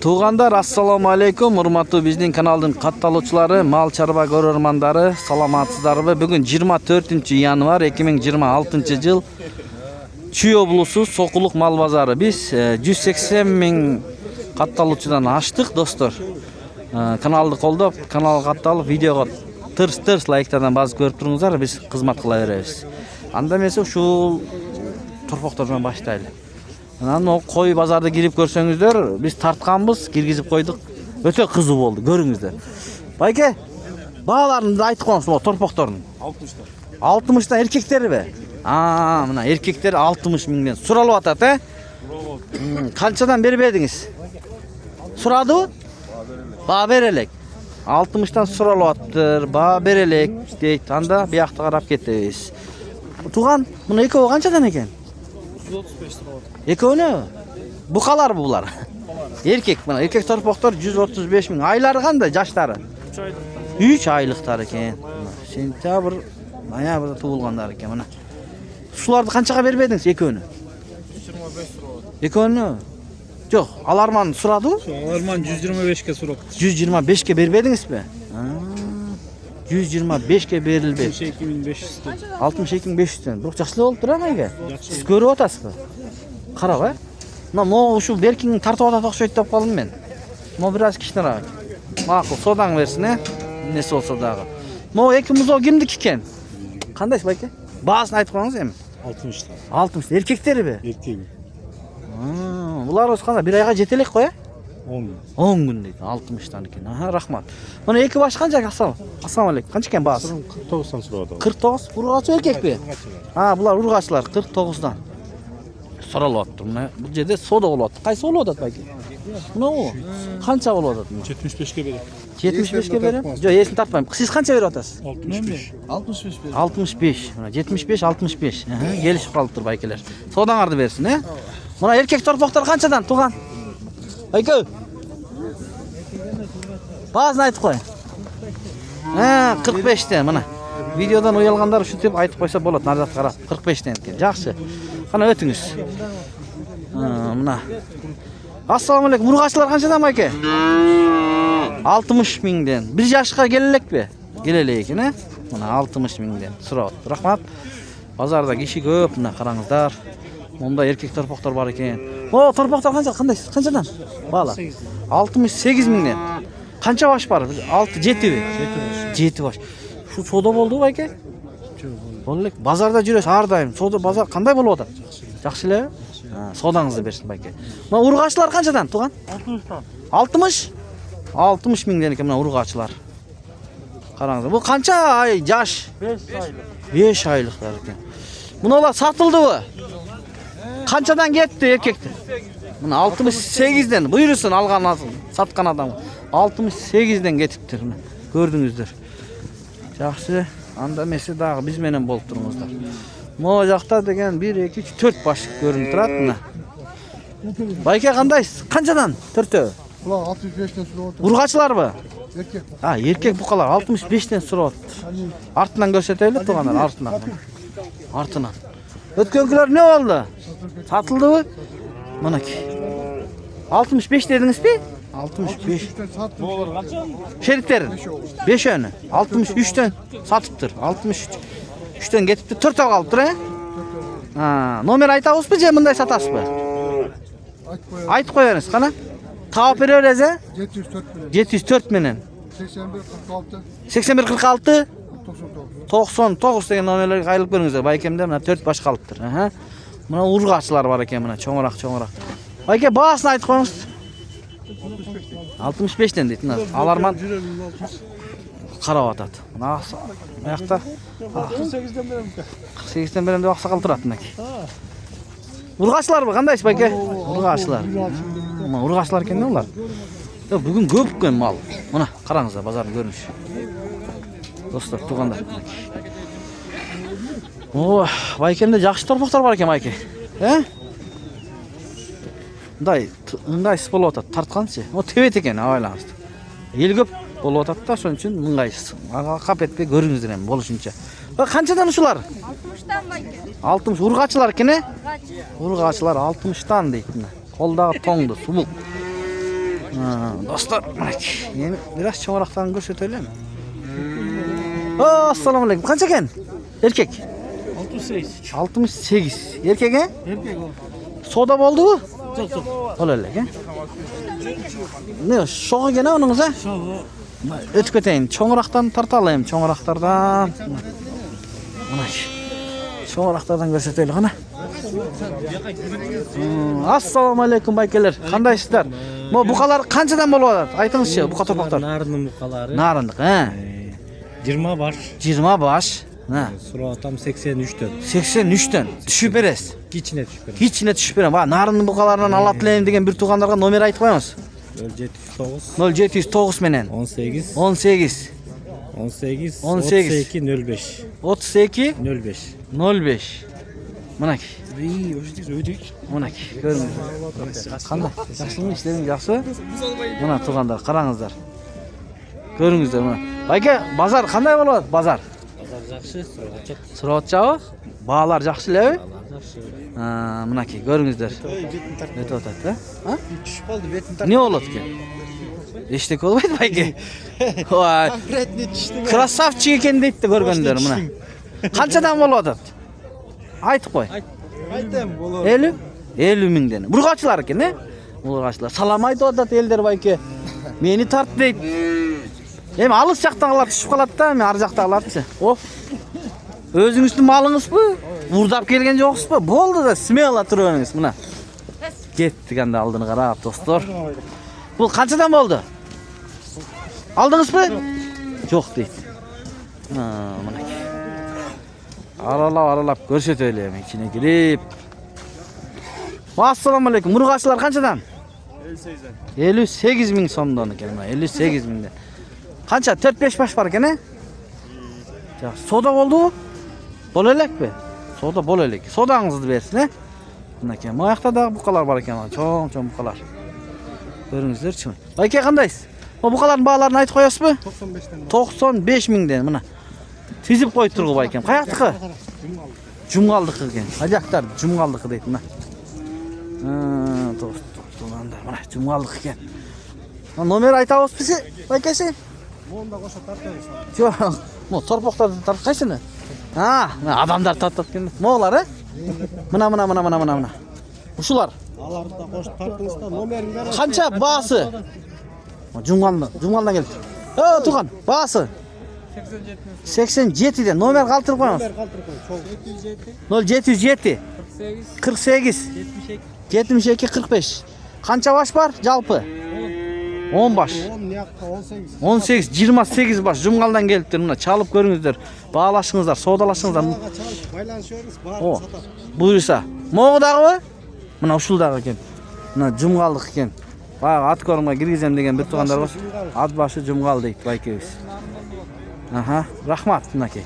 Туғандар, ассаламу алейкум, урматтуу биздин каналдын катталуучулары, мал чарба көрөрмандары, саламатсыздарбы? Бүгүн 24 январь 2026 жыл Чүй облусу Сокулук мал базары. Биз 180 миң катталуучудан аштык, достор. Каналды колдоп, каналга катталып, видеого тырс лайктардан басып көрүп туруңуздар, биз кызмат кыла беребиз. Анда эмесе ушул торпоктор менен баштайлы. Анан кой базарды кирип көрсөңүздөр, биз тартканбыз, киргизип койдук. Өтө кызуу болду, көрүңүздөр. Байке, бааларын айтып коңуз, торпоктордун. 60'tan. 60'tan эркектерби? Мына эркектер 60 миңден суралып атат, Канчадан бербедиңиз? Сурадыбы? Баа берелек. 60'tan суралып аттыр, баа берелек дейт. Анда биякта карап кетебиз. Туган, мына экөө канчадан экен? 135 lira. Экөөнү? Букалар булар. Эркек, мына эркек торпоктор 135 миң. Айлары кандай, жаштары? 3 aylık. 3 айлыктар экен. Сентябрь, ноябрда туулгандар экен мына. Ушуларды канчага бербедиңиз экөөнү? 125 lira. Экөөнү? Жок, аларман сурадыбы? Alarman 125'ke surap. 125'ke бербедиңизби? 125'ke берилбейт. 62.500'den. 62.500'den. Бирок жакшы болуп тура майга. Сиз көрүп атасызбы? Карап, Мына могу ушул беркиңин тартып атат окшойт деп калдым мен. Могу бир аз кичинерээк. Макул, содаң берсин, Эмнеси болсо дагы. Могу эки музоо кимдики экен? Кандайсыз байке? Баасын айтып коңуз эми. 60'tan. 60 эркектерби? Erkek. Булар кандай бир айга жете элек го, 10 gün. 10 күн дейт, 60'тан экен. Рахмат. Мына эки баш канча? Ассаламу алейкум. Канча экен баасы? 49'dan surap. 49. Ургачы эркекпи? Булар ургачылар 49'дан. Суралып аттыр. Мына бул жерде сода болуп атат. Кайсы болуп атат байке? Мына канча болуп атат? 75'ke berek. 75'ke берем. Жок, эсин тартпайм. Сиз канча берип атасыз? 65. 65 берdim. 65. Мына 75, 65. Келишип калыптыр байкелер. Содаңарды берсин, Мына эркек торпоктор канчадан туган? Байке. Баасын айтып кой. 45'тен мына. Видеодан уялгандар ушинтип айтып койсо болот, нарзат карап. 45'тен экен. Жакшы. Кана өтүңүз. Мына. Ассаламу алейкум. Ургачылар канчадан байке? 60 миңден. 1 жашка келелекпи? Келе элек экен, Мына 60 миңден. Сурап. Рахмат. Базарда киши көп, мына караңыздар. Монда эркек торпоктор бар экен. Торпоктор канчадан? Баала. 68 миңден. Канча баш бар? 6-7би? 7 баш. Шу сода болду байке? Болду элек. Базарда жүрөсүз ар дайым. Сода базар кандай болуп атат? Жакшы эле? Содаңызды берсин байке. Мына ургачылар канчадан туган? 60'tan. 60? 60 миңден экен мына ургачылар. Караңыздар. Бул канча ай жаш? 5 aylık. 5 айлыктар экен. Муналар сатылдыбы? Канчадан кетти эркектер? Мына 68'ден. Буйрусун алган саткан адам. 68'ден кетиптир. Көрдүңүздөр. Жакшы. Анда эмеси дагы биз менен болуп туруңуздар. Могу жакта деген 1 2 3 4 баш көрүнүп турат мына. Байке кандайсыз? Канчадан? Төртөө. Ulan 65'ten sonra otur. Ургачыларбы? Erkek. Эркек букалар 65'тен сурап атат. Артынан көрсөтөлү тугандар, артынан. Артынан. Өткөнкүлөр не болду? Сатылдыбы? Мынакей. 65 дедиңизби? 65. 65'ten sattım. Ne olur kaça? Шериктерин 5-өнү 63'төн сатыптыр. 63'төн кетиптир. 4 калыптыр, Номер айтабызбы же мындай сатасызбы? Aç koyalım. Айтып коерсиз, кана. Таап бере бересиз, 704 milyon. 704 менен. 81 46 81 46 99. 99 деген номерлерге кайрылып көрүңүздөр. Байкемде мына 4 баш калыптыр. Мына ургачылар бар экен, мына чоңураак. Байке баасын айтып коңуз. 65'тен дейт. Аларман карап атат. Мына аякта 48'den berem. 48'тен берем деп аксакал турат мынакей. Ургачыларбы кандайсыз байке? Ургачылар. Мына ургачылар экен улар. Бүгүн көп экен мал. Мына караңыздар базардын көрүнүшү. Достор, тугандар. Байкемде жакшы торпоктор бар экен байке. Ыңгайсыз болуп атат, тартканчы. Тебет экен, абайлаңыз. Эл көп болуп атат да, ошон үчүн ыңгайсыз. Кап этпей көрүңүздөр эми болушунча. Канчадан ушулар? 60'tan байке. 60 ургачылар экен, Ургачылар 60'тан дейт. Колдагы тоңду, сулук. Dostlar, yeni biraz çoğaraktan göstereyim. Assalamu alaykum. Qancha ekan? Erkek. 68. 68. Erkek he? Erkek o. Soda bo'ldi bu? Çok. Qo'lalak he? Ne, sho'g'i gana uningiz ha? Şovu. O'tib ketayin. Cho'ngroqdan tartalayım, cho'ngroqlardan. Mana shu. Cho'ngroqlardan ko'rsataylik ana. Assalomu alaykum baykalar. Qandaysizlar? Bu buqalar qanchadan bo'ladi? Aytingizchi, buqa to'poqlar. Narının buqalari Narindiq, ha? 20 var. 20 baş. Ha. Suratam 83'tön. 83'ten düşüp beresiz. İçine düşüp berim. Hiçine düşüp berem. Ha, narinni buqalardan alatlayım degan bir tuğanlarga nomer aytib qo'yamiz. 09 0709 menen 18 18 18 18. 32 05 32 05. 05. Manaki. İyi, ödük. Manaki. Görüngüzler. Qanday? Yaxshimi? İşlerim yaxshi? Mana tuğanlar, qarangizlar. Görüngüzler mana. Bayka, bazar qanday bo'ladi? Bazar. Pazar yaxshi, suraçat. Suratchağı? Bağlar yaxshilar. Yaxshi. Ha, manaki görüngüzler. Ötüp o'tadi, ha? Düşüp oldu, betim Ne oldu ki? İşte olmaydı belki. Vay. Konkretni düştü. Krasavchik ekan deydi ko'rganlar mana. Qanchadan bo'ladi? Aytib qo'y. Aytem olur. 50 50 mingdan. Urg'ochilar ekan, ne? Urg'ochilar. Salom aytadi elder belki. Meni tart deydi. Hem alыс jaqdagilar tushib qoladi-da, men ar jaqdagilarchi. Of. O'zingizning malingizmi? Urdab kelgan yo'qsizmi? Bo'ldi-da, smelo turaverasiz mana. Ketdik endi oldini qarab, do'stlar. Bu qanchadan bo'ldi? Aldingizmi? Yo'q deydi. Ha, mana. Aralab ko'rsataylik ichine kirib. Assalomu alaykum. Urg'ochilar qanchadan? 58 ming so'mdan ekan, mana 58 mingdan. Qancha? 4-5 baş bor ekan-a? Yaxshi, soda bo'ldi-ku? Bo'lalakmi? Soda bo'lalak. Sodangizni bersin, ha? Mana ekan, bu yoqda da buqalar bor ekan, cho'ng buqalar. Ko'ringizlar-chi. Aka qandaysiz? Bu buqalarning bag'larini aytib qo'yasizmi? 95 mingdan mana. Tezib qo'yib turg'ib ekan. Qayoqdiki? Jumg'aldiki ekan. Ajaqtar Jumg'aldiki deydi mana. Ha, to'g'ri. Mana Jumg'aldiki ekan. Nomer aytavsiz, akasi? Onda qo'sha tartamiz. Yo'q, bu torpoqlarni tartqaysini? Ha, odamlar tartib mo'g'lar, ha? Mana. Shular. Alarda qo'sha tartыңызda nomerini berasiz. Qancha bahsi? Jumg'aldan keldi. Ha, Tuğan, bahsi 87 dan nomer qoldirib qo'yamiz. Nomer qoldirib qo'ying. 0707 48 72 45. Qancha baş bor? Jalpı 10 baş. 10 yoqqa 18. 18 28 baş Jumg'aldan kelibdir. Mana çalıp ko'ringizlar. Bağlaşыңızlar, sodalashingizlar. Baylanışıyoruz, O. barını satar. Buyursa. Mo'g'dag'i? Mana ushuldag ekan. Mana Jumg'allik ekan. Bak at ko'rma kirgizem degan bir tuğanlar bor. At başı Jumg'al deydi, baykebiz. Aha, rahmat, bunaki.